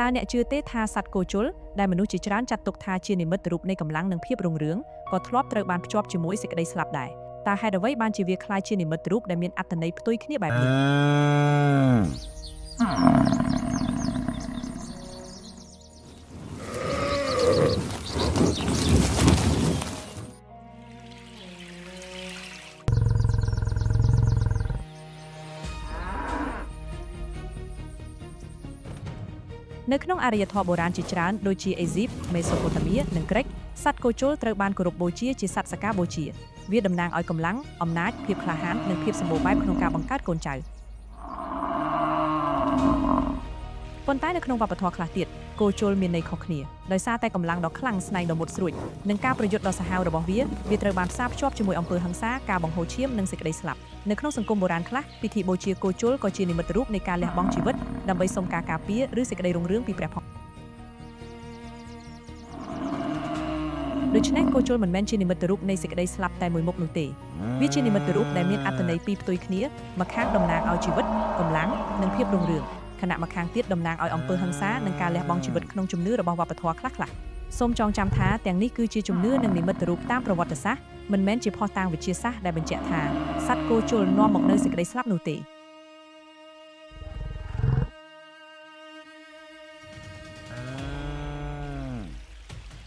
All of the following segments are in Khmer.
តាអ្នកជឿទេថាសត្វគោជលដែលមនុស្សជាច្រើនចាត់ទុកថាជានិមិត្តរូបនៃកម្លាំងនិងភាពរុងរឿងក៏ធ្លាប់ត្រូវបានភ្ជាប់ជាមួយសេចក្តីស្លាប់ដែរតើហេតុអ្វីបានជាវាคล้ายជានិមិត្តរូបដែលមានអត្ថន័យផ្ទុយគ្នាបែបនេះនៅក្នុងអរិយធម៌បុរាណជាច្រើនដូចជាអេស៊ីប មេសូប៉ូតាមៀ និងក្រិកសត្វគោជលត្រូវបានគោរពបូជាជាសត្វសក្ការបូជាវាតំណាងឲ្យកម្លាំងអំណាចភាពក្លាហាននិងភាពសម្បូរបែបក្នុងការបង្កើតកូនចៅប៉ុន្តែនៅក្នុងវប្បធម៌ខ្លះទៀតគោជលមានន័យខុសគ្នាដោយសារតែកម្លាំងដ៏ខ្លាំងស្នែងដ៏មុតស្រួចនិងការប្រយុទ្ធដ៏សាហាវរបស់វាត្រូវបានផ្សារភ្ជាប់ជាមួយអំពើហិង្សាការបង្ហូរឈាមនិងសេចក្តីស្លាប់នៅក្នុងសង្គមបុរាណខ្លះពិធីបូជាគោជលក៏ជានិមិត្តរូបនៃការលះបង់ជីវិតដើម្បីសុំការការពារឬសេចក្តីរុងរឿងពីព្រះផងដូច្នេះគោជលមិនមែនជានិមិត្តរូបនៃសេចក្តីស្លាប់តែមួយមុខនោះទេវាជានិមិត្តរូបដែលមានអត្ថន័យពីរផ្ទុយគ្នាម្ខាងតំណាងឲ្យជីវិតកម្លាំងនិងភាពរុងរឿងខណៈម្ខាងទៀតតំណាងឲ្យអំពើហិង្សានិងការលះបង់ជីវិតក្នុងជំនឿរបស់វប្បធម៌ខ្លះៗសូមចងចាំថាទាំងនេះគឺជាជំនឿនិងនិមិត្តរូបតាមប្រវត្តិសាស្ត្រមិនមែនជាភស្តុតាងវិទ្យាសាស្ត្រដែលបញ្ជាក់ថាសត្វគោជលនាំមកនូវសេចក្តីស្លាប់នោះទេ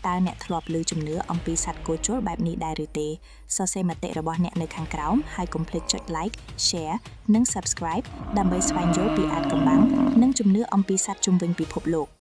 តើអ្នកធ្លាប់ឮជំនឿអំពីសត្វគោជលបែបនេះដែរឬទេសរសេរមតិរបស់អ្នកនៅខាងក្រោមហើយកុំភ្លេចចុច like share និង subscribe ដើម្បីស្វែងយល់ពីអាថ៌កំបាំងនិងជំនឿអំពីសត្វជុំវិញពិភពលោក